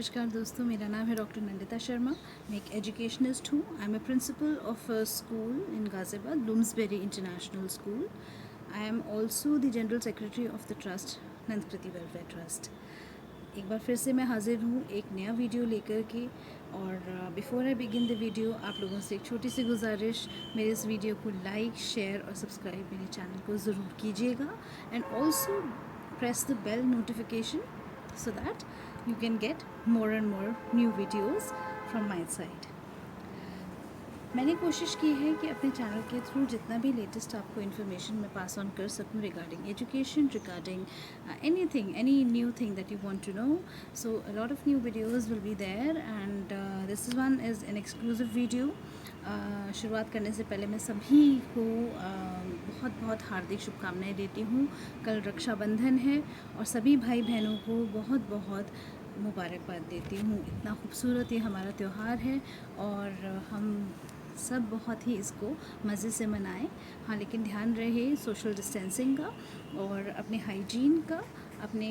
नमस्कार दोस्तों, मेरा नाम है डॉक्टर नंदिता शर्मा। मैं एक एजुकेशनिस्ट हूँ। I am a principal of a school in Ghaziabad, Bloomsbury international school. I am also the general secretary of the trust, Nandkriti welfare trust. एक बार फिर से मैं हाजिर हूँ एक नया वीडियो लेकर के। और before I begin the video, आप लोगों से एक छोटी सी गुजारिश, मेरे इस वीडियो को लाइक, शेयर और सब्सक्राइब मेरे चैनल को ज़रूर कीजिएगा। And also press the bell notification so that you can get more and more new videos from my side. मैंने कोशिश की है कि अपने चैनल के थ्रू जितना भी लेटेस्ट आपको इन्फॉर्मेशन मैं पास ऑन कर सकूं regarding education, regarding anything, any new thing that you want to know. So a lot of new videos will be there and this is one is an exclusive video. शुरुआत करने से पहले मैं सभी को बहुत बहुत हार्दिक शुभकामनाएं देती हूँ. कल रक्षाबंधन है और सभी भाई बहनों को बहुत बहुत मुबारकबाद देती हूँ. इतना खूबसूरत ये हमारा त्यौहार है और हम सब बहुत ही इसको मज़े से मनाएं. हाँ, लेकिन ध्यान रहे सोशल डिस्टेंसिंग का और अपने हाइजीन का, अपने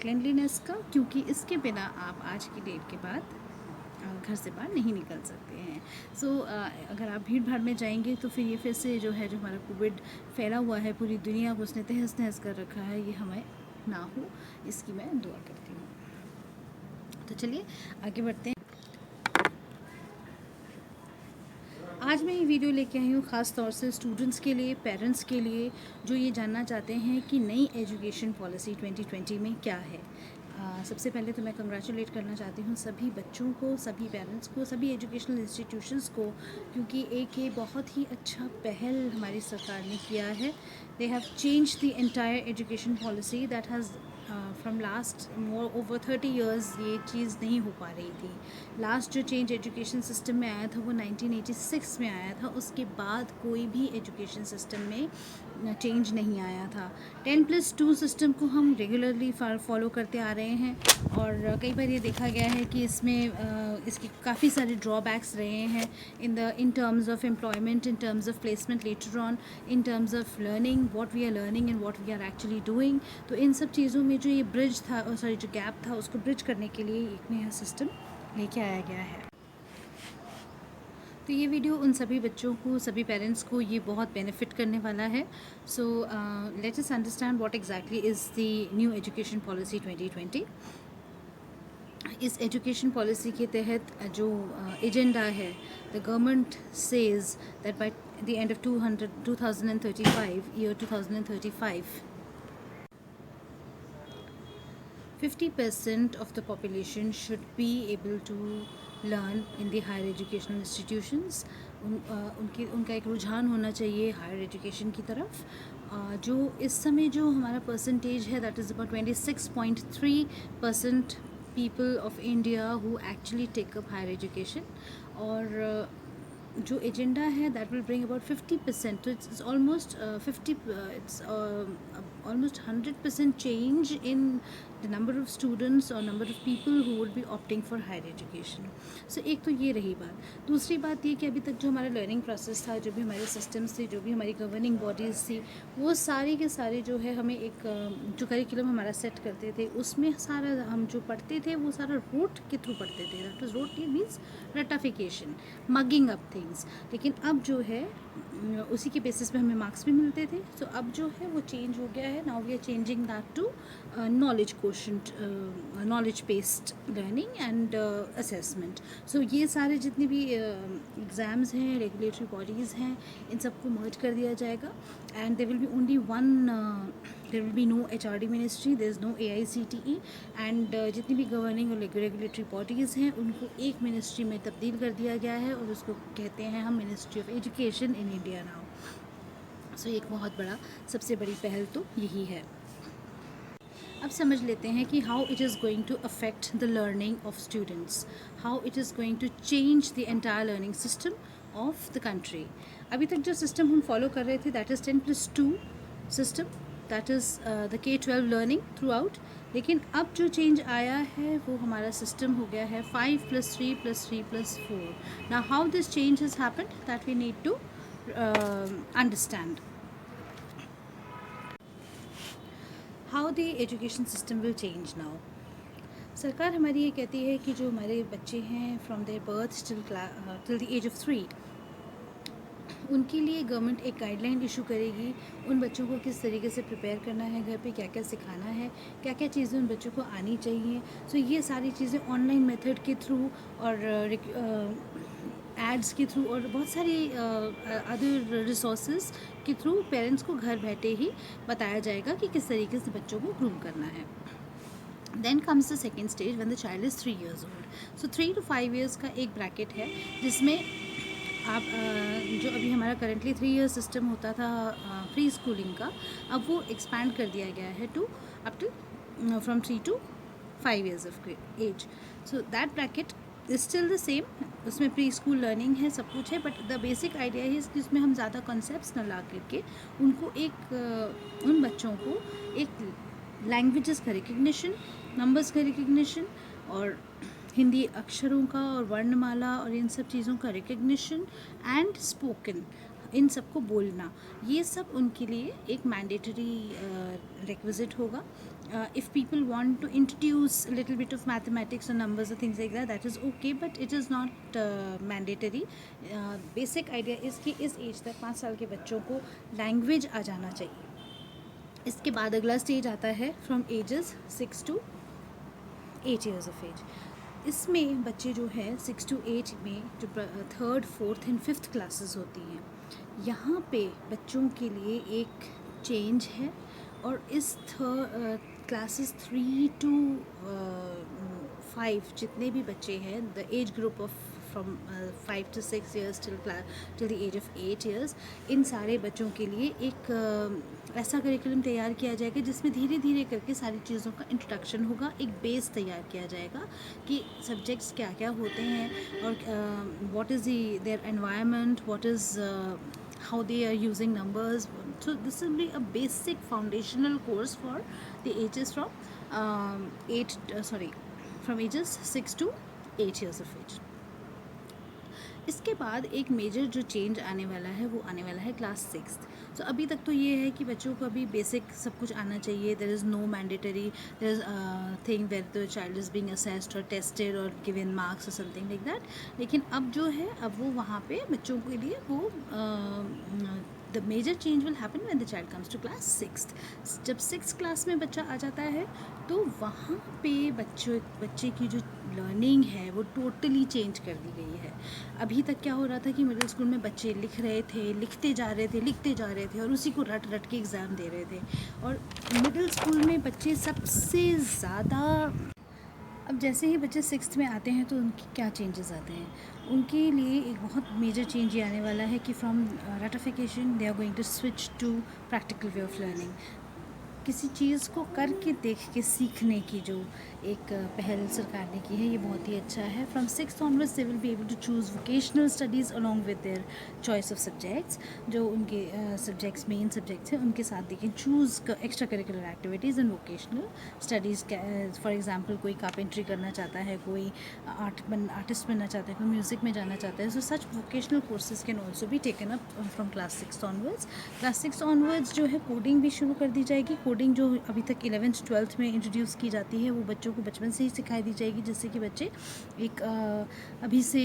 क्लिनलीनेस का, क्योंकि इसके बिना आप आज की डेट के बाद घर से बाहर नहीं निकल सकते हैं. सो अगर आप भीड़ भाड़ में जाएंगे तो फिर ये फिर से जो हमारा कोविड फैला हुआ है पूरी दुनिया को, उसने तहस नहस कर रखा है, ये हमें ना हो, इसकी मैं दुआ करती हूँ. तो चलिए आगे बढ़ते हैं. आज मैं ये वीडियो लेके आई हूँ ख़ास तौर से स्टूडेंट्स के लिए, पेरेंट्स के लिए, जो ये जानना चाहते हैं कि नई एजुकेशन पॉलिसी 2020 में क्या है. सबसे पहले तो मैं कंग्रेचुलेट करना चाहती हूँ सभी बच्चों को, सभी पेरेंट्स को, सभी एजुकेशनल इंस्टीट्यूशंस को, क्योंकि एक ये बहुत ही अच्छा पहल हमारी सरकार ने किया है. They have change the entire education policy that has from last more over 30 years ये चीज़ नहीं हो पा रही थी. लास्ट जो चेंज एजुकेशन सिस्टम में आया था वो 1986 में आया था. उसके बाद कोई भी एजुकेशन सिस्टम में चेंज नहीं आया था. 10+2 सिस्टम को हम रेगुलरली फॉलो करते आ रहे हैं और कई बार ये देखा गया है कि इसमें इसके काफ़ी सारे ड्रॉबैक्स रहे हैं in terms of employment, in terms of placement letter on, in terms of learning, what we are learning and what we are actually doing. तो इन सब चीज़ों में जो ये ब्रिज था, सॉरी जो गैप था, उसको ब्रिज करने के लिए एक नया सिस्टम लेके आया गया है. तो ये वीडियो उन सभी बच्चों को, सभी पेरेंट्स को ये बहुत बेनिफिट करने वाला है. So let us understand what exactly is the new education policy 2020. इस एजुकेशन पॉलिसी के तहत जो एजेंडा है, the government says that by the end of 2035, year 2035, 50% of the population should be able to learn in the higher educational institutions. उनका एक रुझान होना चाहिए हायर एजुकेशन की तरफ. जो इस समय जो हमारा परसेंटेज है, that is about 26.3% people of India who actually take up higher education. और जो एजेंडा है दैट विल ब्रिंग अबाउट 50%. तो it's almost 100% change in the number of students और number of people who would be opting for higher education. So एक तो ये रही बात. दूसरी बात ये कि अभी तक जो हमारा लर्निंग प्रोसेस था, जो भी हमारे सिस्टम्स थे, जो भी हमारी गवर्निंग बॉडीज़ थी, वो सारे के सारे जो है हमें एक जो करिकुलम हमारा सेट करते थे, उसमें सारा हम जो पढ़ते थे वो सारा रूट के थ्रू पढ़ते थे. दैट इज़ रूट मीन्स रटाफिकेशन, मगिंग अप थिंग्स. लेकिन अब जो है उसी के बेसिस पे हमें मार्क्स भी मिलते थे. सो अब जो है वो चेंज हो गया है. Now we are changing that to knowledge quotient, knowledge based learning and assessment. So ये सारे जितने भी एग्ज़ाम्स हैं, रेगुलेटरी बॉडीज़ हैं, इन सबको मर्ज कर दिया जाएगा. And there will be only one, there will be no HRD ministry, there is no AICTE. And जितनी भी गवर्निंग और रेगुलेटरी बॉडीज़ हैं उनको एक मिनिस्ट्री में तब्दील कर दिया गया है और उसको कहते हैं हम ministry of education in India now. So एक बहुत बड़ा, सबसे बड़ी पहल तो यही है. अब समझ लेते हैं कि how it is going to affect the learning of students, how it is going to change the entire learning system of the country. अभी तक जो सिस्टम हम फॉलो कर रहे थे that is 10+2 system, that is the K-12 learning throughout. लेकिन अब जो चेंज आया है वो हमारा सिस्टम हो गया है 5+3+3+4. Now how this change has happened that we need to understand. How the education system will change now. सरकार हमारी ये कहती है कि जो हमारे बच्चे हैं from their birth till the age of 3, उनके लिए गवर्नमेंट एक गाइडलाइन इशू करेगी उन बच्चों को किस तरीके से प्रिपेयर करना है, घर पे क्या क्या सिखाना है, क्या क्या चीज़ें उन बच्चों को आनी चाहिए। सो ये सारी चीज़ें ऑनलाइन मेथड के थ्रू और एड्स के थ्रू और बहुत सारी अदर रिसोर्सेज के थ्रू पेरेंट्स को घर बैठे ही बताया जाएगा कि किस तरीके से बच्चों को ग्रूम करना है। Then comes the second stage when the child is 3 years old. So 3 to 5 years का एक ब्रैकेट है जिसमें आप जो अभी हमारा करेंटली 3 year सिस्टम होता था प्री स्कूलिंग का, अब वो एक्सपैंड कर दिया गया है to up to from 3 to 5 years of age. So that bracket is still the same, उसमें प्री स्कूल लर्निंग है, सब कुछ है, बट द बेसिक आइडिया है कि उसमें हम ज़्यादा कॉन्सेप्ट्स न ला करके उनको एक उन बच्चों को एक लैंग्वेजेस का रिकग्निशन, नंबर्स का रिकग्निशन और हिंदी अक्षरों का और वर्णमाला और इन सब चीज़ों का रिकग्निशन एंड स्पोकन, इन सबको बोलना, ये सब उनके लिए एक मैंडेटरी रिक्विजिट होगा। If people want to introduce a little bit of mathematics or numbers or things like that, that is okay, but it is not mandatory. Basic idea is कि इस एज तक 5 साल के बच्चों को लैंग्वेज आ जाना चाहिए। इसके बाद अगला स्टेज आता है from ages 6 to 8 years of age. इसमें बच्चे जो है 6 to 8 में जो 3rd, 4th and 5th classes होती हैं, यहाँ पे बच्चों के लिए एक चेंज है और इस क्लासेस 3 to 5 जितने भी बच्चे हैं, the age group of from 5 to 6 years till the age of 8 years, इन सारे बच्चों के लिए एक ऐसा करिकुलम तैयार किया जाएगा जिसमें धीरे धीरे करके सारी चीज़ों का इंट्रोडक्शन होगा, एक बेस तैयार किया जाएगा कि सब्जेक्ट्स क्या क्या होते हैं और what is their environment, what is how they are using numbers. So this will be a basic foundational course for the ages from ages 6 to 8 years of age. इसके बाद एक मेजर जो चेंज आने वाला है वो आने वाला है क्लास 6th। सो अभी तक तो ये है कि बच्चों को अभी बेसिक सब कुछ आना चाहिए, there is no mandatory, there is thing where the child is being assessed और टेस्टेड और गिवन मार्क्स और समथिंग लाइक दैट। लेकिन अब जो है, अब वो वहाँ पे बच्चों के लिए वो the major change will happen when the child comes to class 6th। जब 6th क्लास में बच्चा आ जाता है तो वहाँ पे बच्चे की जो लर्निंग है वो टोटली चेंज कर दी गई है। अभी तक क्या हो रहा था कि मिडिल स्कूल में बच्चे लिख रहे थे, लिखते जा रहे थे और उसी को रट के एग्ज़ाम दे रहे थे। और मिडिल स्कूल में बच्चे सबसे ज़्यादा, अब जैसे ही बच्चे 6th में आते हैं तो उनकी क्या चेंजेस आते हैं, उनके लिए एक बहुत मेजर चेंज ये आने वाला है कि from ratification they are going to switch to practical way of learning. किसी चीज़ को करके देख के सीखने की जो एक पहल सरकार ने की है, ये बहुत ही अच्छा है। From 6th onwards they will be able to choose vocational studies along with their choice of subjects. जो उनके सब्जेक्ट्स मेन सब्जेक्ट्स हैं उनके साथ they can choose extra curricular activities and vocational studies. For example कोई carpentry करना चाहता है, कोई आर्टिस्ट बनना चाहता है, कोई म्यूज़िक में जाना चाहता है, so such vocational courses can also be taken up from class 6th onwards. Class 6 onwards जो है कोडिंग भी शुरू कर दी जाएगी। कोडिंग जो अभी तक 11th 12th में इंट्रोड्यूस की जाती है वो बच्चों को बचपन से ही सिखाई दी जाएगी, जिससे कि बच्चे एक अभी से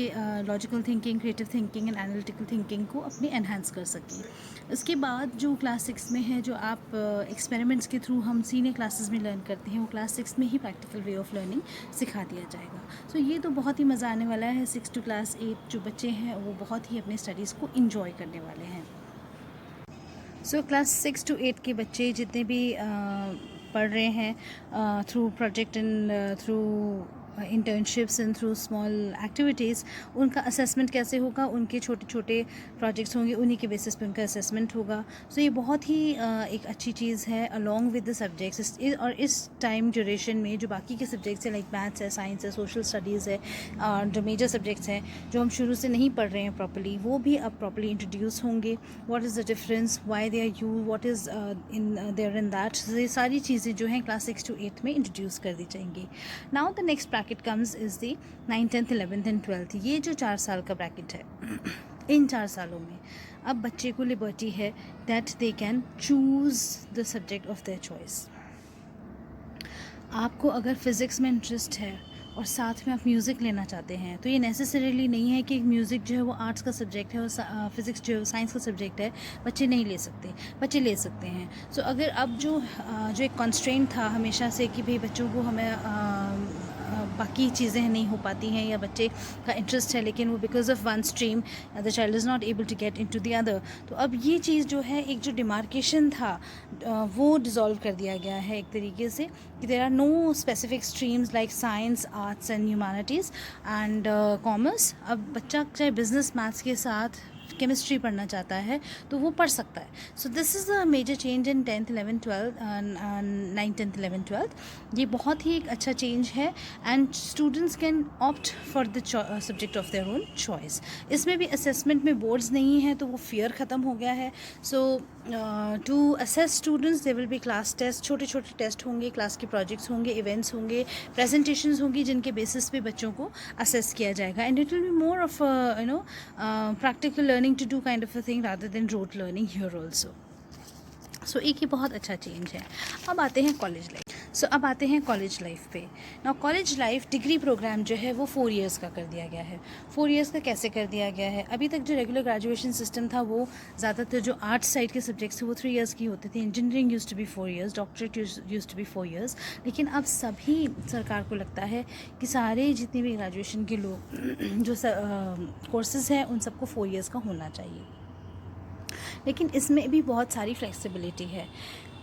logical thinking, creative thinking and analytical thinking को अपनी एनहांस कर सकें। उसके बाद जो क्लास 6 में है, जो आप एक्सपेरिमेंट्स के थ्रू हम सीनियर क्लासेस में लर्न करते हैं, वो क्लास 6 में ही प्रैक्टिकल वे ऑफ लर्निंग सिखा दिया जाएगा। सो ये तो बहुत ही मज़ा आने वाला है। 6 to क्लास 8 जो बच्चे हैं वो बहुत ही अपने स्टडीज़ को इंजॉय करने वाले हैं। सो क्लास 6 to 8 के बच्चे जितने भी पढ़ रहे हैं through project and through internships and through small activities, उनका असेसमेंट कैसे होगा, उनके छोटे छोटे प्रोजेक्ट्स होंगे, उन्हीं के बेसिस पे उनका असेसमेंट होगा। सो ये बहुत ही एक अच्छी चीज़ है अलॉन्ग विद द सब्जेक्ट्स। और इस टाइम ड्यूरेशन में जो बाकी के सब्जेक्ट्स हैं, लाइक मैथ्स है, साइंस है, सोशल स्टडीज़ है, जो मेजर सब्जेक्ट्स हैं जो हम शुरू से नहीं पढ़ रहे हैं प्रॉपर्ली, वो भी अब प्रॉपर्ली इंट्रोड्यूस होंगे। What is the difference, why they are you, what is in there in that, ये सारी चीज़ें जो हैं क्लास 6 to 8 में इंट्रोड्यूस कर दी जाएंगी। Now the next bracket comes is the 9th 10th 11th and 12th। ये जो 4 साल का ब्रैकेट है, इन 4 सालों में अब बच्चे को लिबर्टी है that they can choose the subject of their choice. आपको अगर फ़िज़िक्स में इंटरेस्ट है और साथ में आप म्यूज़िक लेना चाहते हैं, तो ये नेसेसरीली नहीं है कि म्यूज़िक जो है वो आर्ट्स का सब्जेक्ट है और फ़िज़िक्स जो है साइंस का सब्जेक्ट है, बच्चे नहीं ले सकते, बच्चे ले सकते हैं। सो अगर अब जो एक कंस्ट्रेंट था हमेशा से कि भाई बच्चों को हमें बाकी चीज़ें नहीं हो पाती हैं, या बच्चे का इंटरेस्ट है लेकिन वो because of one stream the child is not able to get into the other, तो अब ये चीज़ जो है, एक जो डिमार्केशन था वो डिज़ोल्व कर दिया गया है एक तरीके से, कि there are no specific streams like science, arts and humanities and commerce. अब बच्चा चाहे बिजनेस, मैथ्स के साथ केमिस्ट्री पढ़ना चाहता है तो वो पढ़ सकता है। So this is a major change in 10th 11th 12th 9th 10th 11th 12th। ये बहुत ही एक अच्छा चेंज है and students can opt for the subject of their own choice. इसमें भी असेसमेंट में बोर्ड्स नहीं है तो वो फियर ख़त्म हो गया है। So to assess students there will be class test, छोटे छोटे टेस्ट होंगे, क्लास के प्रोजेक्ट्स होंगे, इवेंट्स होंगे, प्रेजेंटेशंस होंगी, जिनके बेसिस पे बच्चों को असेस किया जाएगा and it will be more of practical learning to do kind of a thing rather than rote learning here also. सो एक ये बहुत अच्छा चेंज है। अब आते हैं कॉलेज लाइफ। अब आते हैं कॉलेज लाइफ पे। Now college life degree program जो है वो 4 इयर्स का कर दिया गया है। 4 इयर्स का कैसे कर दिया गया है? अभी तक जो रेगुलर ग्रेजुएशन सिस्टम था वो ज़्यादातर जो आर्ट्स साइड के सब्जेक्ट्स थे वो 3 इयर्स की होती थी। Engineering used to be 4 years, doctorate used to be 4 years. लेकिन अब सभी सरकार को लगता है कि सारे जितने भी ग्रेजुएशन के लोग जो कोर्सेज़ हैं उन सबको 4 इयर्स का होना चाहिए। लेकिन इसमें भी बहुत सारी फ्लेक्सिबिलिटी है।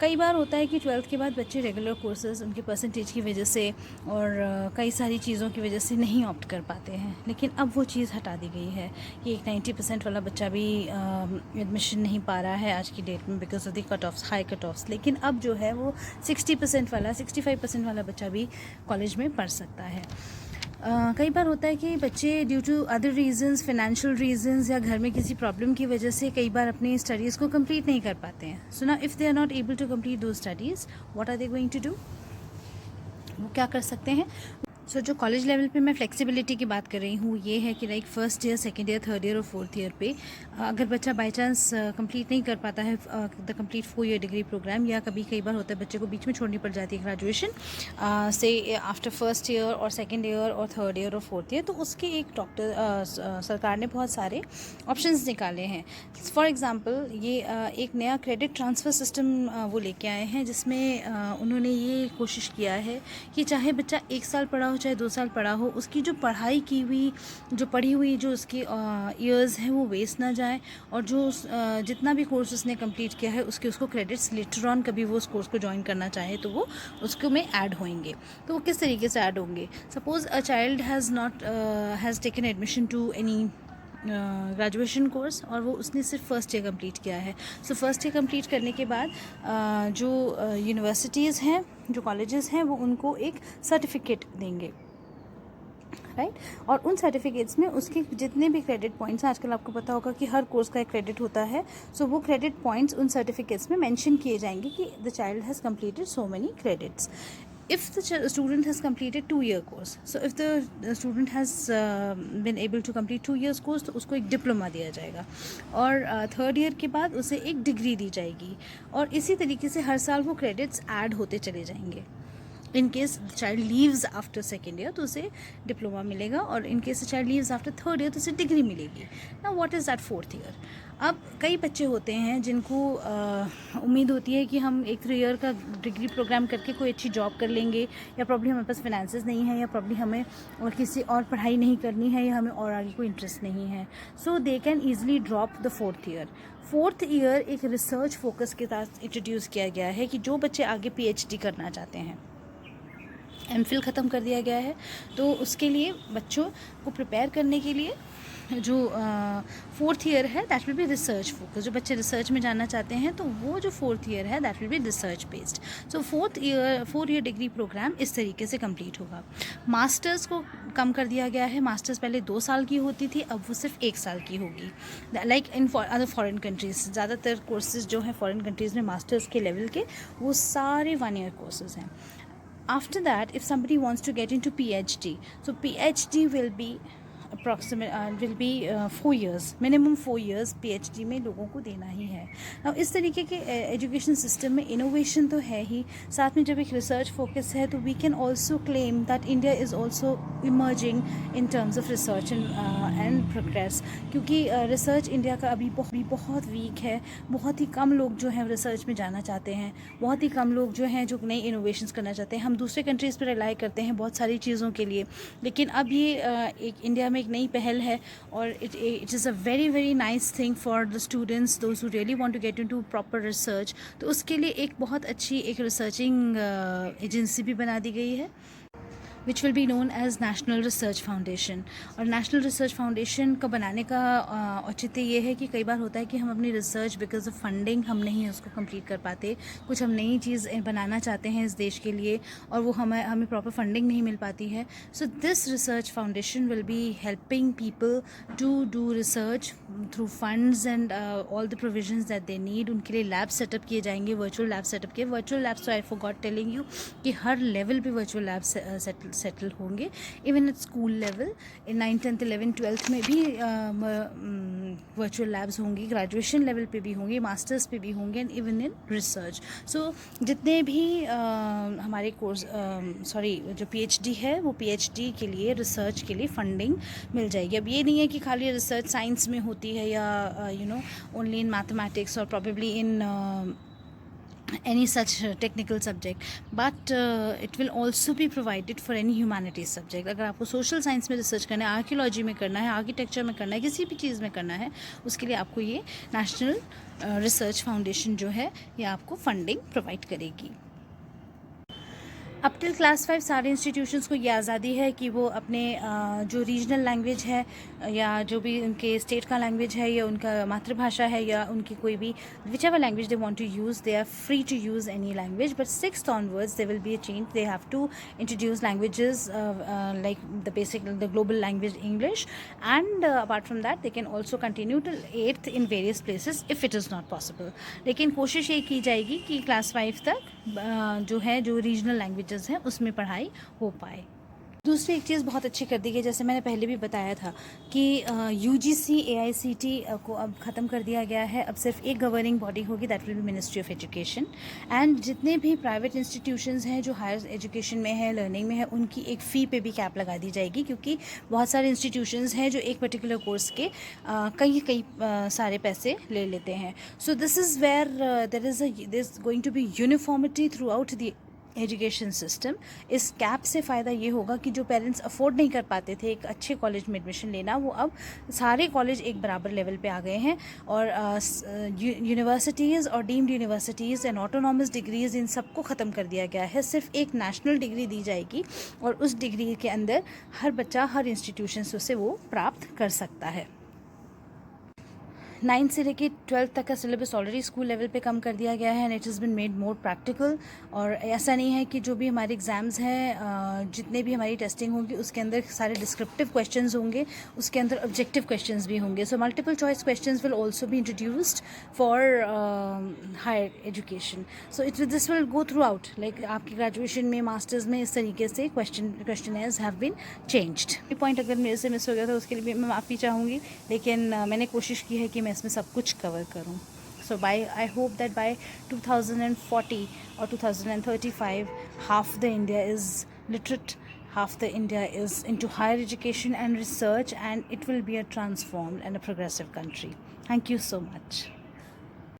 कई बार होता है कि 12th के बाद बच्चे रेगुलर कोर्सेज़ उनके परसेंटेज की वजह से और कई सारी चीज़ों की वजह से नहीं ऑप्ट कर पाते हैं। लेकिन अब वो चीज़ हटा दी गई है कि एक 90% वाला बच्चा भी एडमिशन नहीं पा रहा है आज की डेट में because of the cut offs, high cut offs. लेकिन अब जो है वो 60% वाला, 65% वाला बच्चा भी कॉलेज में पढ़ सकता है। कई बार होता है कि बच्चे due to other reasons, financial reasons या घर में किसी प्रॉब्लम की वजह से कई बार अपनी स्टडीज़ को कंप्लीट नहीं कर पाते हैं। So now if they are not able to complete the studies, what are they going to do? वो क्या कर सकते हैं? सो जो कॉलेज लेवल पे मैं फ्लेक्सिबिलिटी की बात कर रही हूँ ये है कि like first year, second year, third year और फोर्थ ईयर पे अगर बच्चा बाई चांस कंप्लीट नहीं कर पाता है the complete 4 year degree program, या कई बार होता है बच्चे को बीच में छोड़नी पड़ जाती है ग्रेजुएशन से आफ्टर फर्स्ट ईयर और सेकेंड ईयर और थर्ड ईयर और फोर्थ ईयर, तो उसके एक सरकार ने बहुत सारे ऑप्शंस निकाले हैं। फॉर एग्ज़ाम्पल ये एक नया क्रेडिट ट्रांसफ़र सिस्टम वो लेके आए हैं जिसमें उन्होंने ये कोशिश किया है कि चाहे बच्चा 1 साल पढ़ा हो चाहे 2 साल पढ़ा हो, उसकी जो पढ़ी हुई जो उसकी ईयर्स हैं वो वेस्ट ना जाए, और जो जितना भी कोर्स उसने कंप्लीट किया है उसको क्रेडिट्स लेटर ऑन कभी वो उस कोर्स को ज्वाइन करना चाहे तो वो उसको में ऐड होंगे। तो वो किस तरीके से ऐड होंगे? Suppose a child has taken admission to any graduation course और वो उसने सिर्फ फर्स्ट ईयर कंप्लीट किया है। सो फर्स्ट ईयर कंप्लीट करने के बाद जो यूनिवर्सिटीज़ हैं, जो कॉलेजेस हैं, वो उनको एक सर्टिफिकेट देंगे, राइट? और उन सर्टिफिकेट्स में उसके जितने भी क्रेडिट पॉइंट्स हैं, आजकल आपको पता होगा कि हर कोर्स का एक क्रेडिट होता है, सो वो क्रेडिट पॉइंट्स उन सर्टिफिकेट्स में मेंशन किए जाएंगे कि the child has completed so many credits. If the student has completed 2-year course, so if the student has been able to complete 2 years course, तो उसको एक डिप्लोमा दिया जाएगा, और थर्ड ईयर के बाद उसे एक डिग्री दी जाएगी, और इसी तरीके से हर साल वो क्रेडिट्स ऐड होते चले जाएंगे। In case the child leaves after second year तो उसे डिप्लोमा मिलेगा, और in case the child leaves after third year तो उसे डिग्री मिलेगी। ना what is that fourth year? अब कई बच्चे होते हैं जिनको उम्मीद होती है कि हम एक 3 ईयर का डिग्री प्रोग्राम करके कोई अच्छी जॉब कर लेंगे, या प्रॉब्ली हमारे पास फाइनेंसेस नहीं है, या प्रॉब्ली हमें और किसी और पढ़ाई नहीं करनी है, या हमें और आगे कोई इंटरेस्ट नहीं है। So they can easily drop the fourth year. Fourth year एक रिसर्च फोकस के साथ इंट्रोड्यूस किया गया है कि जो बच्चे आगे PhD करना चाहते हैं, MPhil ख़त्म कर दिया गया है, तो उसके लिए बच्चों को प्रिपेयर करने के लिए जो फोर्थ ईयर है that will be research focus. जो बच्चे रिसर्च में जाना चाहते हैं तो वो जो फोर्थ ईयर है that will be research based. So 4 year degree program इस तरीके से कंप्लीट होगा। मास्टर्स को कम कर दिया गया है। मास्टर्स पहले 2 साल की होती थी, अब वो सिर्फ 1 साल की होगी। Like in other foreign countries, ज़्यादातर कोर्सेज जो हैं फॉरेन कंट्रीज़ में मास्टर्स के लेवल के, वो सारे 1 ईयर कोर्सेज हैं। After that, if somebody wants to get into PhD, so PhD will be approximate will be 4 years, minimum 4 years PhD में लोगों को देना ही है. Now इस तरीके के एजुकेशन सिस्टम में इनोवेशन तो है ही, साथ में जब एक रिसर्च फोकस है तो we can also claim that India is also emerging in terms of research and progress. क्योंकि रिसर्च इंडिया का अभी बहुत वीक है. बहुत ही कम लोग जो हैं रिसर्च में जाना चाहते हैं, बहुत ही कम लोग जो हैं जो नई इनोवेशंस करना चाहते हैं. हम दूसरे कंट्रीज़ पर रिलाई करते हैं बहुत सारी चीज़ों के लिए, लेकिन अब ये एक इंडिया में एक नई पहल है और it is a very nice thing for the students those who really want to get into proper research. तो उसके लिए एक बहुत अच्छी एक रिसर्चिंग एजेंसी भी बना दी गई है, which will be known as national research foundation. और नेशनल रिसर्च फाउंडेशन का बनाने का औचित्य ये है कि कई बार होता है कि हम अपनी रिसर्च बिकॉज ऑफ फंडिंग हम नहीं उसको कंप्लीट कर पाते. कुछ हम नई चीज़ बनाना चाहते हैं इस देश के लिए और वो हमें प्रॉपर फंडिंग नहीं मिल पाती है. So this research foundation will be helping people to do research through funds and all the provisions that they need. उनके लिए लैब सेटअप किए जाएंगे, वर्चुअल लैब सेटअप किए. वर्चुअल लैब्स तो आई फॉरगॉट टेलिंग यू कि हर level पे virtual lab settle होंगे. Even at school level in 9th 10th 11th 12th में भी वर्चुअल लैब्स होंगी, ग्रेजुएशन लेवल पे भी होंगी, मास्टर्स पे भी होंगे एंड इवन इन रिसर्च. सो जितने भी हमारे कोर्स जो PhD है वो PhD के लिए रिसर्च के लिए फंडिंग मिल जाएगी. अब ये नहीं है कि खाली रिसर्च साइंस में होती है या ओनली इन मैथमेटिक्स और probably in any such technical subject, but it will also be provided for any humanities subject. अगर आपको सोशल साइंस में रिसर्च करना है, आर्कियोलॉजी में करना है, आर्किटेक्चर में करना है, किसी भी चीज़ में करना है, उसके लिए आपको ये नेशनल रिसर्च फाउंडेशन जो है ये आपको फंडिंग प्रोवाइड करेगी. अप टिल क्लास 5 सारे इंस्टीट्यूशंस को ये आज़ादी है कि वो अपने जो रीजनल लैंग्वेज है या जो भी उनके स्टेट का लैंग्वेज है या उनका मातृभाषा है या उनकी कोई भी whichever language they want to use, they are free to use any language. But 6th onwards there will be a change. They have to introduce languages like the global language English, and apart from that they can also continue till 8th in various places if it is not possible. लेकिन कोशिश ये की जाएगी कि class 5 तक जो है जो रीजनल लैंग्वेजेस हैं उसमें पढ़ाई हो पाए. दूसरी एक चीज़ बहुत अच्छी कर दी गई, जैसे मैंने पहले भी बताया था कि UGC AICT को अब ख़त्म कर दिया गया है. अब सिर्फ एक गवर्निंग बॉडी होगी, that will B ministry of education. And जितने भी प्राइवेट इंस्टीट्यूशंस हैं जो हायर एजुकेशन में है, लर्निंग में है, उनकी एक फ़ी पे भी कैप लगा दी जाएगी. क्योंकि बहुत सारे इंस्टीट्यूशंस हैं जो एक पर्टिकुलर कोर्स के कई सारे पैसे ले लेते हैं. So this is where there is going to be uniformity throughout the education system. इस कैप से फ़ायदा ये होगा कि जो पेरेंट्स अफोर्ड नहीं कर पाते थे एक अच्छे कॉलेज में एडमिशन लेना, वो अब सारे कॉलेज एक बराबर लेवल पे आ गए हैं. और यूनिवर्सिटीज़ और deemed universities and autonomous degrees इन सबको ख़त्म कर दिया गया है. सिर्फ एक नेशनल डिग्री दी जाएगी और उस डिग्री के अंदर हर बच्चा हर इंस्टीट्यूशन से वो प्राप्त कर सकता है. 9th से लेकर 12th तक का सिलेबस ऑलरेडी स्कूल लेवल पे कम कर दिया गया है and it is been made more practical. और ऐसा नहीं है कि जो भी हमारे एग्ज़ाम्स हैं, जितने भी हमारी टेस्टिंग होगी उसके अंदर सारे डिस्क्रिप्टिव क्वेश्चंस होंगे, उसके अंदर ऑब्जेक्टिव क्वेश्चंस भी होंगे. So multiple choice questions will also be introduced for higher education. So this will go throughout, like आपकी ग्रेजुएशन में, मास्टर्स में, इस तरीके से क्वेश्चनर्स हैव बीन चेंज्ड. ये पॉइंट अगर मेरे से मिस हो गया था उसके लिए भी मैं माफ़ी चाहूँगी, लेकिन मैंने कोशिश की है कि मैं इसमें सब कुछ कवर करूं. So I hope that by 2040 or 2035, half the India is literate, half the India is into higher education and research, and it will be a transformed and a progressive country. Thank you so much.